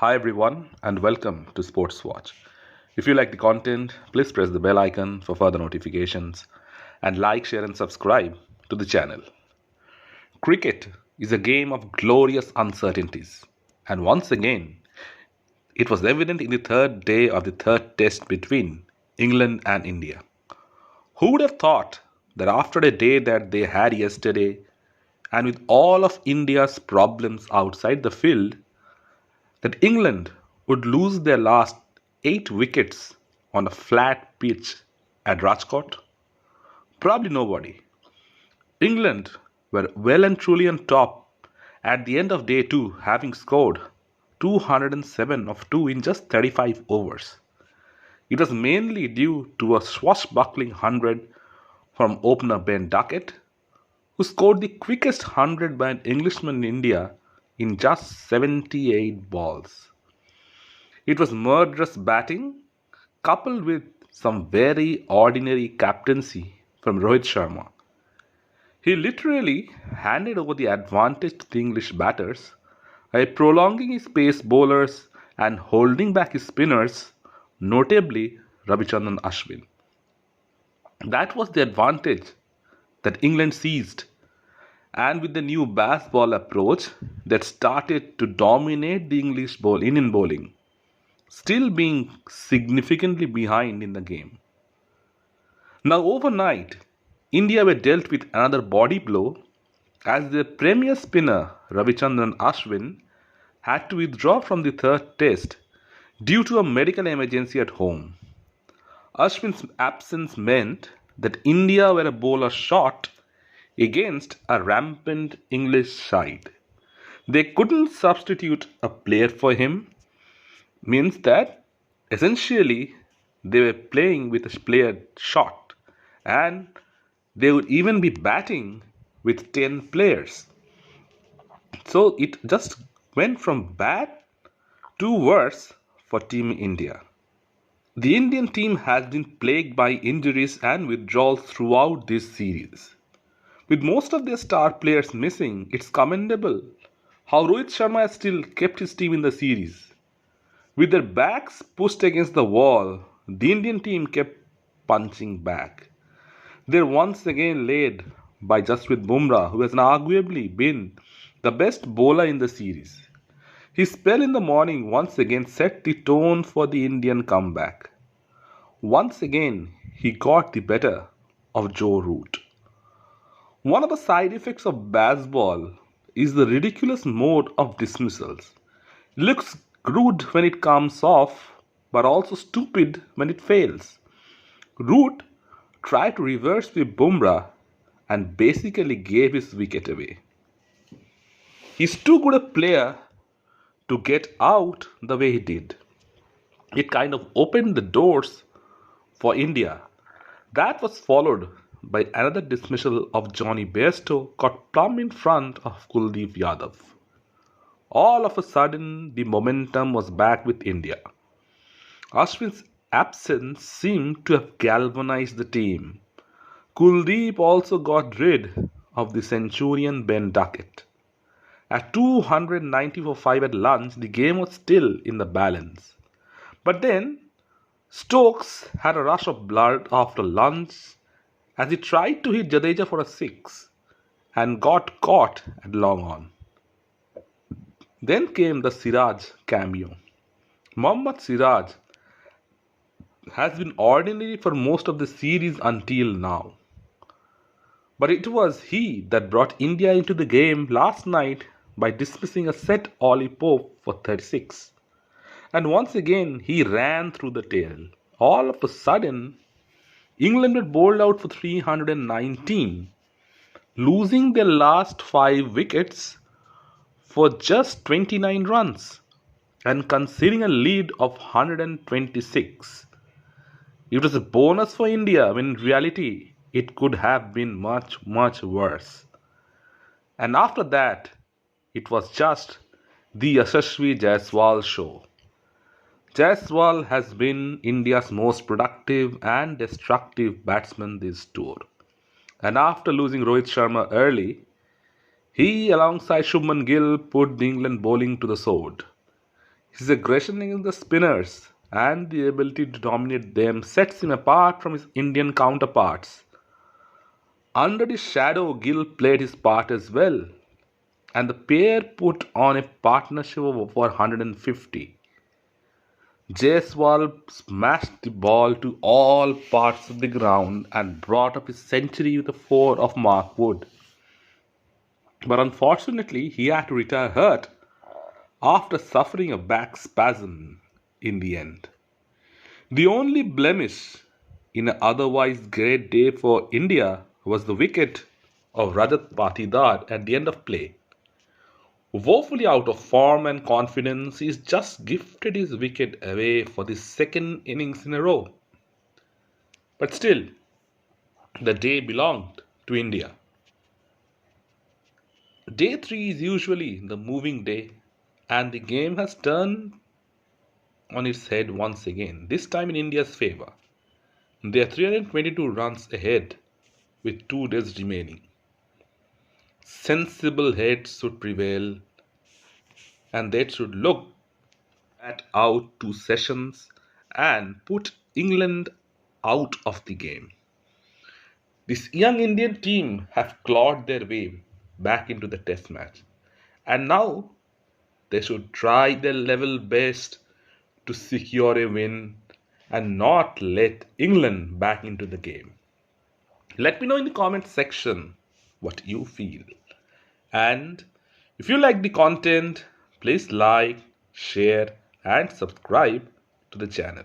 Hi everyone and welcome to Sports Watch. If you like the content, please press the bell icon for further notifications and like, share and subscribe to the channel. Cricket is a game of glorious uncertainties and once again it was evident in the third day of the third test between England and India. Who would have thought that after a day that they had yesterday and with all of India's problems outside the field, that England would lose their last 8 wickets on a flat pitch at Rajkot? Probably nobody. England were well and truly on top at the end of day 2, having scored 207 of 2 in just 35 overs. It was mainly due to a swashbuckling 100 from opener Ben Duckett, who scored the quickest 100 by an Englishman in India in just 78 balls. It was murderous batting coupled with some very ordinary captaincy from Rohit Sharma. He literally handed over the advantage to the English batters by prolonging his pace bowlers and holding back his spinners, notably Ravichandran Ashwin. That was the advantage that England seized, and with the new baseball approach that started to dominate the Indian bowling, still being significantly behind in the game. Now, overnight, India were dealt with another body blow as their premier spinner Ravichandran Ashwin had to withdraw from the third test due to a medical emergency at home. Ashwin's absence meant that India were a bowler short against a rampant English side. They couldn't substitute a player for him, means that essentially they were playing with a player short and they would even be batting with 10 players. So it just went from bad to worse for Team India. The Indian team has been plagued by injuries and withdrawals throughout this series. With most of their star players missing, it's commendable how Rohit Sharma has still kept his team in the series. With their backs pushed against the wall, the Indian team kept punching back. They're once again led by Jaiswal Bumrah, who has arguably been the best bowler in the series. His spell in the morning once again set the tone for the Indian comeback. Once again, he got the better of Joe Root. One of the side effects of baseball is the ridiculous mode of dismissals. It looks good when it comes off, but also stupid when it fails. Root tried to reverse with Bumrah and basically gave his wicket away. He's too good a player to get out the way he did. It kind of opened the doors for India. That was followed by another dismissal of Johnny Bairstow caught plumb in front of Kuldeep Yadav. All of a sudden, the momentum was back with India. Ashwin's absence seemed to have galvanized the team. Kuldeep also got rid of the centurion Ben Duckett. At 290 for 5 at lunch, the game was still in the balance. But then, Stokes had a rush of blood after lunch as he tried to hit Jadeja for a 6 and got caught at long on. Then came the Siraj cameo. Mohammad Siraj has been ordinary for most of the series until now. But it was he that brought India into the game last night by dismissing a set Ollie Pope for 36. And once again he ran through the tail. All of a sudden, England were bowled out for 319, losing their last 5 wickets for just 29 runs and conceding a lead of 126. It was a bonus for India when in reality it could have been much, much worse. And after that, it was just the Yashasvi Jaiswal show. Jaiswal has been India's most productive and destructive batsman this tour. And after losing Rohit Sharma early, he alongside Shubhman Gill put the England bowling to the sword. His aggression against the spinners and the ability to dominate them sets him apart from his Indian counterparts. Under the shadow, Gill played his part as well, and the pair put on a partnership of over 150. Jaiswal smashed the ball to all parts of the ground and brought up his century with a four of Mark Wood. But unfortunately, he had to retire hurt after suffering a back spasm in the end. The only blemish in an otherwise great day for India was the wicket of Rajat Patidar at the end of play. Woefully out of form and confidence, he's just gifted his wicket away for the second innings in a row. But still, the day belonged to India. Day 3 is usually the moving day, and the game has turned on its head once again, this time in India's favour. They are 322 runs ahead with 2 days remaining. Sensible heads should prevail, and they should look at out 2 sessions and put England out of the game. This young Indian team have clawed their way back into the test match, and now they should try their level best to secure a win and not let England back into the game. Let me know in the comment section what you feel. And if you like the content, please like, share and subscribe to the channel.